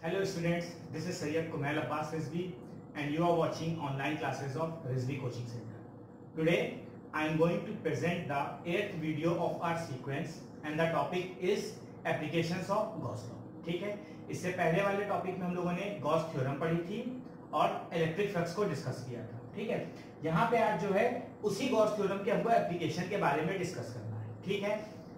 Hello students, this is Sayyid Kumail Abbas Rizvi and you are watching online classes of Rizvi Coaching Center. Today I am going to present the 8th video of our sequence and the topic is applications of Gauss law. ठीक है, इससे पहले वाले topic में हम लोगों ने Gauss theorem पढ़ी थी और इलेक्ट्रिक फ्लक्स को डिस्कस किया था. ठीक है, यहाँ पे आज जो है उसी गॉस थ्योरम के हमको एप्लीकेशन के बारे में डिस्कस करना है. ठीक है,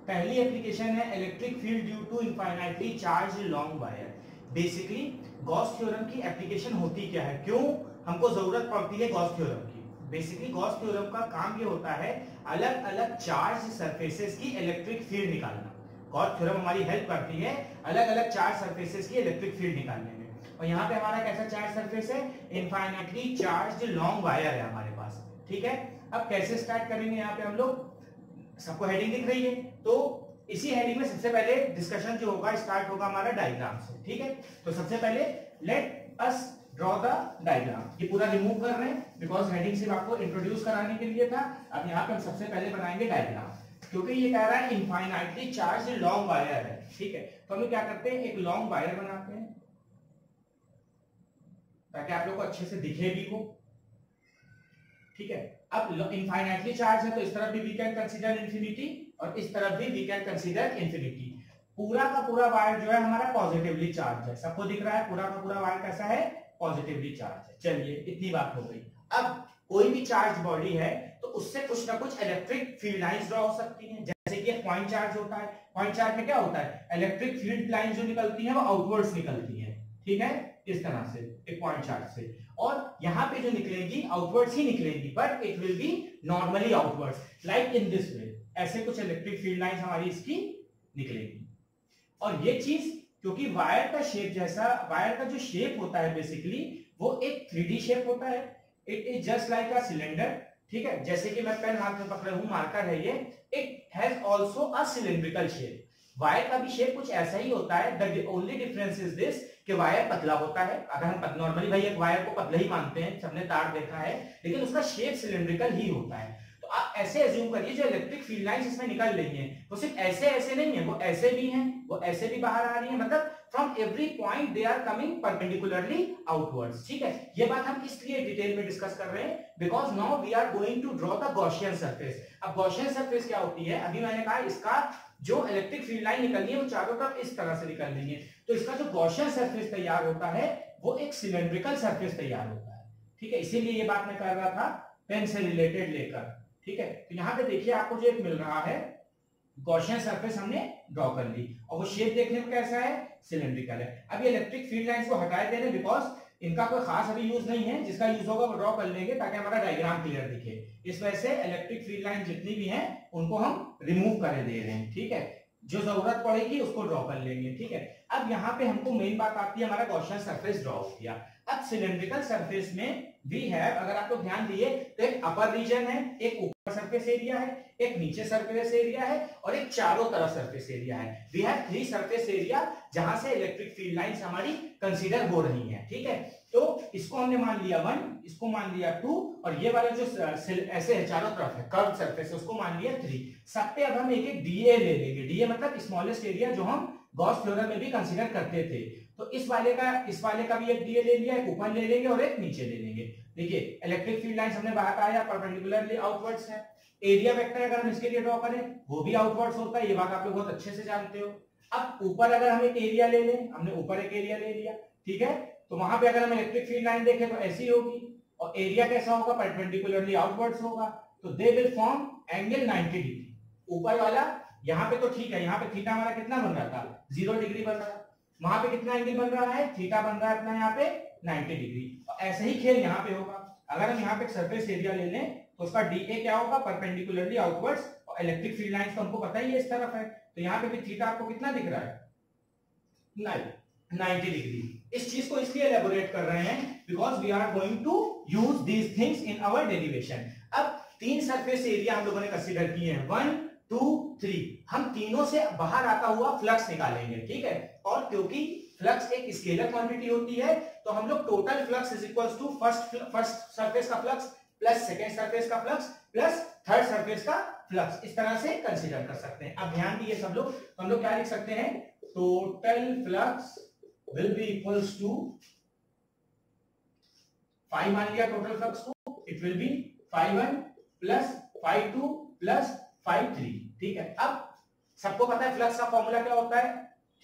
पहली एप्लीकेशन है electric field due to infinitely charge long wire. Basically Gauss theorem की एप्लीकेशन होती क्या है, क्यों हमको जरूरत पड़ती है गॉस थ्योरम की. बेसिकली गॉस थ्योरम का काम ये होता है अलग अलग चार्ज सरफेसेस की इलेक्ट्रिक फील्ड निकालना. गॉस थ्योरम हमारी हेल्प करती है अलग अलग चार्ज सरफेसेस की इलेक्ट्रिक फील्ड निकालने में. और यहाँ पे हमारा कैसा चार्ज सरफेस है, इनफाइनाइटली चार्ज्ड लॉन्ग वायर है हमारे पास. ठीक है, अब कैसे स्टार्ट करेंगे, यहाँ पे हम लोग, सबको हेडिंग दिख रही है, तो इसी हेडिंग में सबसे पहले डिस्कशन जो होगा स्टार्ट होगा हमारा डायग्राम से. ठीक है, तो सबसे पहले let us draw the diagram. ये पूरा रिमूव कर रहे हैं बिकॉज हेडिंग सिर्फ आपको इंट्रोड्यूस कराने के लिए था. अब यहाँ पे हम सबसे पहले बनाएंगे डायग्राम, क्योंकि ये कह रहा है इनफाइनाइटली चार्ज लॉन्ग वायर है. ठीक है, तो हम क्या करते हैं, एक लॉन्ग वायर बनाते हैं ताकि आप लोग को अच्छे से दिखे भी हो. ठीक है, अब इनफाइनाइटली चार्ज है तो इस तरफ भी वी कैन कंसीडर इंफिनिटी और इस तरफ भी वी कैन कंसीडर इंफिनिटी. पूरा का पूरा वायर जो है हमारा पॉजिटिवली चार्ज है. सबको दिख रहा है पूरा का पूरा वायर कैसा है, पॉजिटिवली चार्ज है. चलिए इतनी बात हो गई. अब कोई भी चार्ज बॉडी है तो उससे कुछ ना कुछ इलेक्ट्रिक फील्ड लाइंस ड्रॉ हो सकती हैं. जैसे कि एक पॉइंट चार्ज होता है, पॉइंट चार्ज में क्या होता है, इलेक्ट्रिक फील्ड लाइंस जो निकलती हैं वो आउटवर्ड्स निकलती हैं. ठीक है, इस तरह से एक पॉइंट चार्ज से, और यहाँ पे जो निकलेगी आउटवर्ड्स ही निकलेगी, but it will B normally outwards like in this way. ऐसे कुछ इलेक्ट्रिक फील्ड लाइंस हमारी इसकी निकलेगी. और ये चीज क्योंकि वायर का शेप जैसा, वायर का जो शेप होता है बेसिकली वो एक 3D शेप होता है. It is just like a cylinder. ठीक है, जैसे कि मैं पेन हाथ में पकड़े हूं, मार्कर है ये, it has also a cylindrical shape. Wire का भी शेप कुछ ऐसा ही होता है. The only difference is this कि वायर पतला होता है. अगर हम नॉर्मली भाई एक वायर को पतला ही मानते हैं, सबने तार देखा है, लेकिन उसका शेप सिलेंड्रिकल ही होता है. तो आप ऐसे एज्यूम करिए जो इलेक्ट्रिक फील्ड लाइंस इसमें निकल रही हैं वो सिर्फ ऐसे ऐसे नहीं है, वो ऐसे भी हैं, वो ऐसे भी बाहर आ रही हैं. मतलब from every point they are coming perpendicularly outwards. ठीक है, ये बात हम इसलिए डिटेल में डिस्कस कर रहे हैं because now we are going to draw the Gaussian surface. अब गॉसियन सरफेस क्या होती है, अभी मैंने कहा इसका जो इलेक्ट्रिक फील्ड लाइन निकलनी है वो चारों तरफ इस तरह से निकल रही है. तो इसका जो गॉसियन सरफेस तैयार होता है वो एक सिलेंड्रिकल सरफेस तैयार होता है. ठीक है, इसीलिए ये बात मैं कर रहा था पेन से रिलेटेड लेकर. ठीक है, तो यहाँ पे देखिए आपको जो एक मिल रहा है गॉसियन सरफेस हमने ड्रॉ कर ली और वो शेप देखने में कैसा है, सिलेंड्रिकल है. अब ये इलेक्ट्रिक फील्ड लाइंस को हटाए दे रहे हैं बिकॉज इनका कोई खास अभी यूज नहीं है. जिसका यूज होगा वो ड्रॉ कर लेंगे ताकि हमारा डायग्राम क्लियर दिखे. इस वजह से इलेक्ट्रिक फील्ड लाइन जितनी भी हैं उनको हम रिमूव कर दे रहे हैं. ठीक है, जो जरूरत पड़ेगी उसको ड्रॉ कर लेंगे. ठीक है, अब यहाँ पे हमको मेन बात आती है, हमारा गॉसियन सरफेस ड्रॉ किया. अब सिलेंड्रिकल सरफेस में वी हैव, अगर आप लोग ध्यान दिए तो एक अपर रीजन है, एक ऊपर सरफेस एरिया है, एक नीचे सरफेस एरिया है और एक चारों तरफ सरफेस एरिया है. वी हैव 3 सरफेस एरिया जहां से इलेक्ट्रिक फील्ड लाइंस हमारी कंसीडर हो रही हैं. ठीक है, तो इसको हमने मान लिया 1, इसको मान लिया 2 और ये वाला जो ऐसे है चारों तरफ है कर्व सरफेस उसको मान लिया 3. सब पे अब हम एक एक डीए ले लेंगे. डीए मतलब स्मॉलेस्ट एरिया जो हम गॉस थ्योरम में भी कंसीडर करते थे. तो इस वाले का भी एक डीए ले लिया, एक ऊपर ले लेंगे और एक नीचे ले लेंगे. देखिए इलेक्ट्रिक फील्ड लाइंस हमने बाहर आया परपेंडिकुलरली आउटवर्ड्स है. एरिया वेक्टर अगर हम इसके लिए ड्रॉ करें वो भी आउटवर्ड्स होता है, ये बात आप लोग बहुत अच्छे से जानते हो. अब ऊपर अगर हम एक एरिया ले लें, हमने ऊपर एक एरिया ले लिया. ठीक है, तो वहां पे अगर हम इलेक्ट्रिक फील्ड लाइन देखें तो ऐसी होगी और एरिया कैसा होगा, परपेंडिकुलरली आउटवर्ड्स होगा. तो they will form angle 90 degree. ऊपर वाला यहाँ पे तो ठीक है, यहाँ पे थीटा हमारा कितना बन रहा था, 0 डिग्री बन रहा है. वहां पे कितना एंगल बन रहा है, थीटा बन रहा है अपना यहाँ पे 90 डिग्री. ऐसे ही खेल यहाँ पे होगा. अगर हम यहाँ पे सरफेस एरिया ले लें तो उसका डीए क्या होगा, परपेंडिकुलरली आउटवर्ड्स, और इलेक्ट्रिक फील्ड लाइंस तो हमको पता ही है इस तरफ है. तो यहाँ पे भी थीटा आपको कितना दिख रहा है, 90 डिग्री. इस चीज को इसलिए एलैबोरेट कर रहे हैं because we are going to use these things in our derivation. अब 3 सरफेस एरिया हम लोगों ने कंसीडर किए हैं, 1, 2, 3. हम तीनों से बाहर आता हुआ फ्लक्स निकालेंगे. ठीक है, और क्योंकि फ्लक्स एक स्केलर क्वांटिटी होती है तो हम लोग total flux is equals to first surface का फ्लक्स प्लस सेकेंड सरफेस का फ्लक्स प्लस थर्ड सरफेस का फ्लक्स, इस तरह से कंसीडर कर सकते हैं. अब ध्यान दिए सब लोग, तो हम लोग क्या लिख सकते हैं, total flux will be equals to 5 मान लिया टोटल फ्लक्स को, it will be 5-1 plus 5-2 plus 5-3। ठीक है, अब सबको पता है फ्लक्स का फॉर्मूला क्या होता है,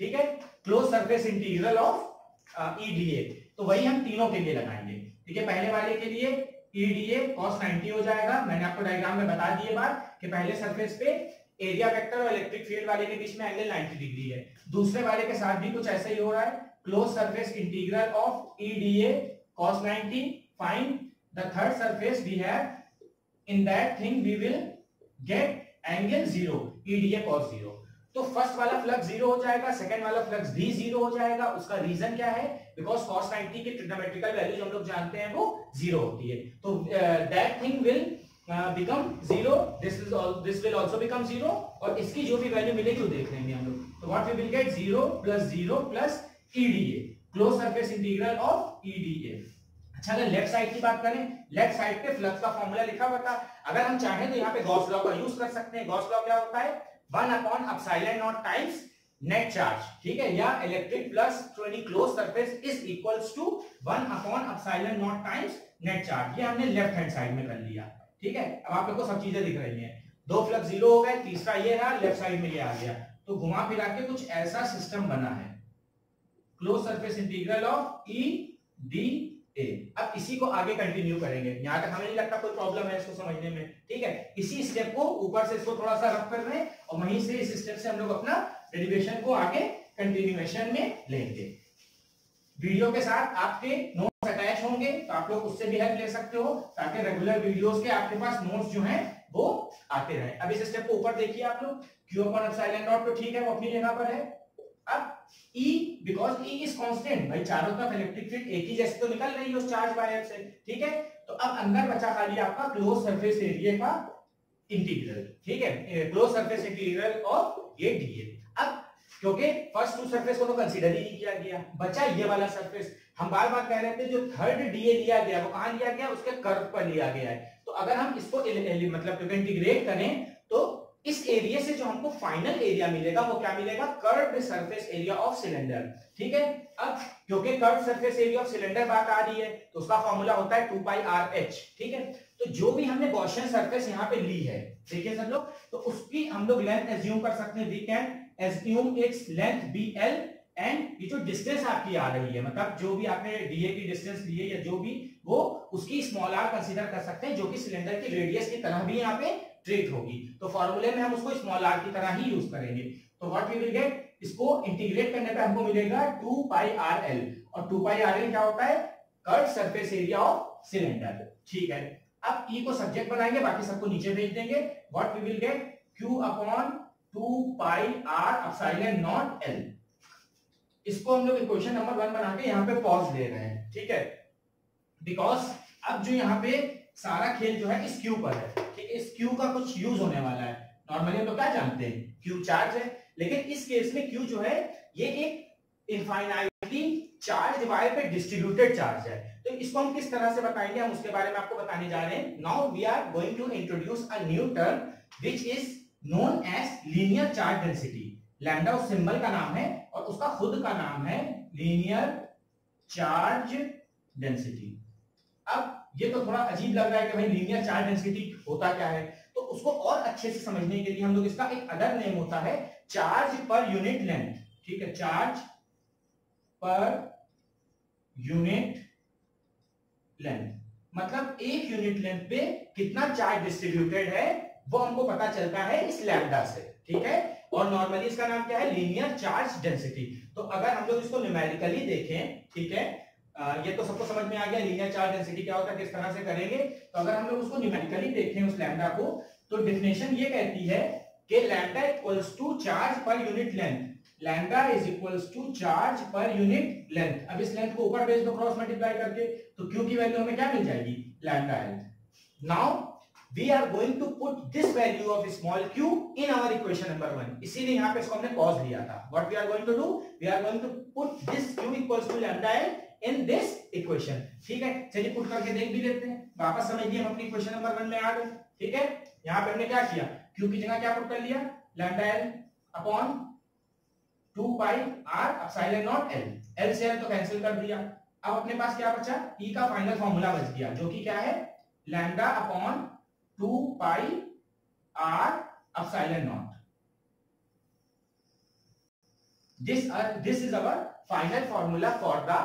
ठीक है, close surface integral of EDA. तो वही हम तीनों के लिए लगाएंगे। ठीक है, पहले वाले के लिए ईडीए cos 90 हो जाएगा। मैंने आपको डायग्राम में बता दिए बात कि पहले सरफेस पे एरिया वेक्टर और इलेक्ट्रिक फील्ड वाले के बीच में एंगल 90 डिग्री है। दूसरे वाले के साथ भी कुछ ऐसा ही हो रहा है, close surface integral of EDA cos 90, find the third surface we have, in that thing we will get angle 0, EDA cos 0। तो फर्स्ट वाला फ्लक्स 0 हो जाएगा, सेकंड वाला फ्लक्स भी 0 हो जाएगा। उसका रीजन क्या है, बिकॉज cos 90 की ट्रिग्नोमेट्रिकल वैल्यूज हम लोग जानते हैं वो 0 होती है। तो that thing will become 0, this will also become 0, और इसकी जो भी वैल्यू मिलेगी वो देख लेंगे हम लोग। तो what we will get 0 plus 0 plus EDA, close surface integral of EDA. अच्छा, अगर लेफ्ट साइड की बात करें, लेफ्ट साइड पे फ्लक्स का फॉर्मूला लिखा हुआ था। अगर हम चाहें तो यहाँ पे गॉस लॉ का यूज कर सकते हैं। गॉस लॉ क्या होता है, 1/ε0 टाइम्स नेट चार्ज, ठीक है, या electric flux through any close surface is equals to 1/ε0 times net charge. ये हमने लेफ्ट हैंड साइड में कर लिया। ठीक है, अब आप लोग को सब चीजें दिख रही हैं। दो फ्लक्स 0 हो गए, तीसरा ये रहा, लेफ्ट साइड में ये आ गया। तो घुमा फिरा के कुछ ऐसा सिस्टम बना है, close surface integral of E D A. अब इसी को आगे कंटिन्यू करेंगे, यहां तक हमें नहीं लगता कोई प्रॉब्लम है इसको समझने में। ठीक है, इसी स्टेप को ऊपर से इसको थोड़ा सा रफ कर रहे हैं और वहीं से इस स्टेप से हम लोग अपना डेरिवेशन को आगे कंटिन्यूएशन में लेंगे। वीडियो के साथ आपके नोट्स अटैच होंगे, तो आप लोग उससे भी हेल्प ले सकते हो, ताकि रेगुलर वीडियोस के आपके पास नोट्स जो हैं वो आते रहे। अब इस स्टेप को ऊपर देखिए आप लोग, Q/ε0 तो ठीक है, वो अपनी जगह पर है। अब E, because E is constant, भाई चारों तरफ इलेक्ट्रिक फील्ड एक ही जैसे तो निकल रही है उस चार्ज वायर से। ठीक है, तो अब अंदर बचा खाली आपका क्लोज सरफेस एरिया का इंटीग्रल। ठीक है, क्लोज सरफेस इंटीग्रल ऑफ ये डीए। अब क्योंकि फर्स्ट टू सरफेस को तो कंसीडर ही नहीं किया गया, बचा ये वाला सरफेस। हम बार बार कह रहे थे जो थर्ड डीए लिया गया वो कहां लिया गया, उसके कर्व पर लिया गया है। तो अगर हम इसको मतलब इंटीग्रेट करें तो इस एरिया से जो हमको फाइनल एरिया मिलेगा वो क्या मिलेगा, curved surface area of cylinder. ठीक है, अब क्योंकि curved surface area of cylinder बात आ रही है तो उसका फॉर्मूला होता है 2πRh। ठीक है, तो जो भी हमने गॉसियन सरफेस यहाँ पे ली है, देखिए सब लोग, तो उसकी हम लोग लेंथ एज्यूम कर सकते हैं। We can assume its length BL, and ये जो डिस्टेंस आपकी आ रही है, मतलब जो भी आपने डीए की डिस्टेंस ली है या जो भी, वो उसकी स्मॉल r कंसीडर कर सकते हैं, जो कि सिलेंडर की रेडियस की तरह भी यहाँ पे ट्रीट होगी। तो फॉर्मूले में हम उसको स्मॉल r की तरह ही यूज करेंगे। तो व्हाट वी विल गेट, इसको इंटीग्रेट करने पे हमको मिलेगा 2πRL, और 2πRL क्या होता है, curved surface area of cylinder. ठीक है, अब E को सब्जेक्ट बनाएंगे, बाकी सबको नीचे भेज देंगे। What we will get, Q/2πr/ε0L। इसको हम लोग इक्वेशन नंबर 1 बना के यहाँ पे पॉज ले रहे हैं। ठीक है, बिकॉज अब जो यहाँ पे सारा खेल जो है इस Q पर है। ठीक है, इस Q का कुछ यूज होने वाला है। नॉर्मली हम लोग क्या जानते हैं, Q चार्ज है, लेकिन इस केस में Q जो है ये एक इनफाइनाइटली चार्ज वायर पे डिस्ट्रीब्यूटेड चार्ज है। तो इसको हम किस तरह से बताएंगे, हम उसके बारे में आपको बताने जा रहे हैं। Now we are going to introduce a new term which is known as linear charge density. Lambda उस सिंबल का नाम है और उसका खुद का नाम है लीनियर चार्ज डेंसिटी। अब ये तो थोड़ा अजीब लग रहा है कि भाई लीनियर चार्ज डेंसिटी होता क्या है, तो उसको और अच्छे से समझने के लिए हम लोग इसका एक अदर नेम होता है चार्ज पर यूनिट लेंथ। ठीक है, चार्ज पर यूनिट लेंथ, मतलब एक यूनिट लेंथ पे कितना चार्ज डिस्ट्रीब्यूटेड है वो हमको पता चलता है इस लैम्डा से। ठीक है, और नॉर्मली इसका नाम क्या है, लीनियर चार्ज डेंसिटी। तो अगर हम लोग इसको न्यूमेरिकली देखें, ठीक है, ये तो सबको समझ में आ गया लीनियर चार्ज डेंसिटी क्या होता है, किस तरह से करेंगे। तो अगर हम लोग उसको न्यूमेरिकली देखें उस लैम्डा को, तो डेफिनेशन ये कहती है कि lambda equals to charge per unit length. Lambda is equals to charge per unit length. अब इस लेंथ को ऊपर भेज दो क्रॉस मल्टीप्लाई करके, तो क्यू की वैल्यू हमें क्या मिल जाएगी, lambda L. Now we are going to put this value of small q in our equation number 1, इसीलिए यहाँ पे इसको हमने पॉज लिया था। what we are going to do, we are going to put this q equals to lambda l in this equation। ठीक है, चलिए पुट करके देख भी लेते हैं, वापस समझिए हम अपनी इक्वेशन नंबर 1 में आ गए। ठीक है, यहाँ पे हमने क्या किया, q की जगह क्या पुट कर लिया, lambda l upon 2 pi r epsilon naught L, L से एल तो कैंसिल कर दिया। अब अपने पास क्या बचा, ई का फाइनल फॉर्मूला बच गया जो कि क्या है, lambda upon 2 pi r epsilon naught. This is our final formula for the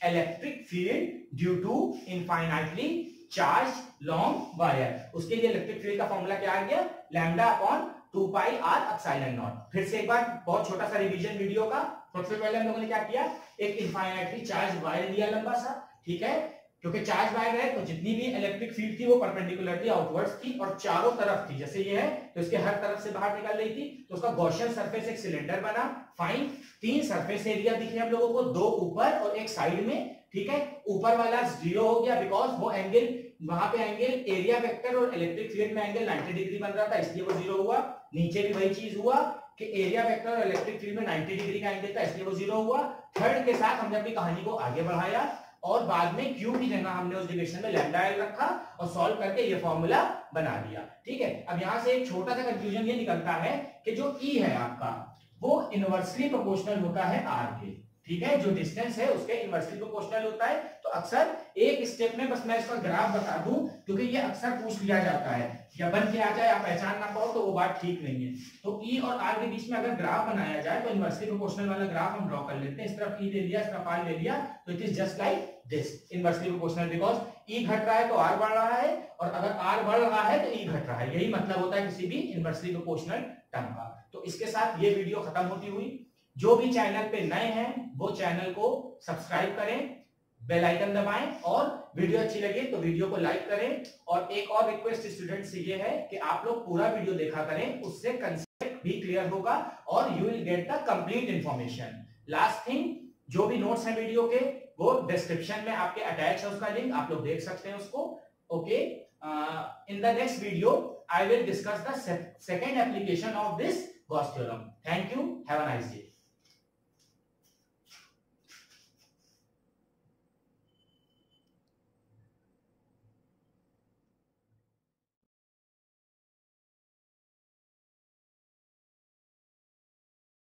electric field due to infinitely charged long wire। उसके लिए इलेक्ट्रिक फील्ड का फॉर्मूला क्या आ गया, lambda upon 2 pi r epsilon naught. फिर से एक बार बहुत छोटा सा रिवीजन वीडियो का। सबसे पहले हम लोगों ने क्या किया, एक इनफाइनाइटली चार्ज वायर लिया लंबा सा, ठीक है, क्योंकि चार्ज वायर है तो जितनी भी इलेक्ट्रिक फील्ड थी वो परपेंडिकुलरली आउटवर्ड्स थी और चारों तरफ थी। जैसे ये है तो इसके हर तरफ से बाहर निकल रही थी, तो उसका गॉसियन सरफेस एक सिलेंडर बना। फाइन, 3 सरफेस एरिया दिखे हम लोगों को, 2 ऊपर और एक साइड में, ठीक है। ऊपर वाला 0 हो गया बिकॉज वो एंगल, वहां पे एंगल एरिया वेक्टर और इलेक्ट्रिक फील्ड में एंगल 90 डिग्री बन रहा था, इसलिए वो 0 हुआ। नीचे भी वही चीज हुआ कि एरिया वेक्टर और इलेक्ट्रिक फील्ड में 90 डिग्री का एंगल था, इसलिए वो 0 हुआ। थर्ड के साथ हमने अपनी कहानी को आगे बढ़ाया और बाद में क्यू की जगह हमने उस डिविजन में लैम्डा एल रखा और सॉल्व करके ये फॉर्मूला बना दिया, ठीक है। अब यहां से एक छोटा सा कंफ्यूजन ये निकलता है कि जो ई है आपका वो इनवर्सली प्रोपोर्शनल होता है आर के, ठीक है, जो डिस्टेंस है उसके इनवर्सली प्रोपोर्शनल होता है। तो अक्सर एक स्टेप में बस मैं इसका ग्राफ बता दूं क्योंकि ये अक्सर पूछ लिया जाता है, या बन के आ जाए आप पहचान ना पाओ तो वो बात ठीक नहीं है। तो ई और आर के बीच में अगर ग्राफ बनाया जाए तो इनवर्सली प्रोपोर्शनल वाला ग्राफ हम ड्रॉ कर लेते हैं। इस तरफ ई ले लिया, इस तरफ आर ले लिया, तो it is just like this, inversely proportional, because E घट रहा है तो आर बढ़ रहा है और अगर आर बढ़ रहा है तो ई घट रहा है। यही मतलब होता है किसी भी इनवर्सली प्रोपोर्शनल टर्म का। तो इसके साथ ये वीडियो खत्म होती हुई, जो भी चैनल पे नए हैं वो चैनल को सब्सक्राइब करें, बेल आइकन दबाएं और वीडियो अच्छी लगे तो वीडियो को लाइक करें। और एक और रिक्वेस्ट स्टूडेंट से ये है कि आप लोग पूरा वीडियो देखा करें, उससे कंसेप्ट भी क्लियर होगा और you will get the complete information. Last thing, जो भी नोट्स हैं वीडियो के वो डिस्क्रिप्शन में आपके अटैच है, उसका लिंक आप लोग देख सकते हैं उसको। Okay, in the next video I will discuss the second application of this Gauss theorem. Thank you, have a nice day.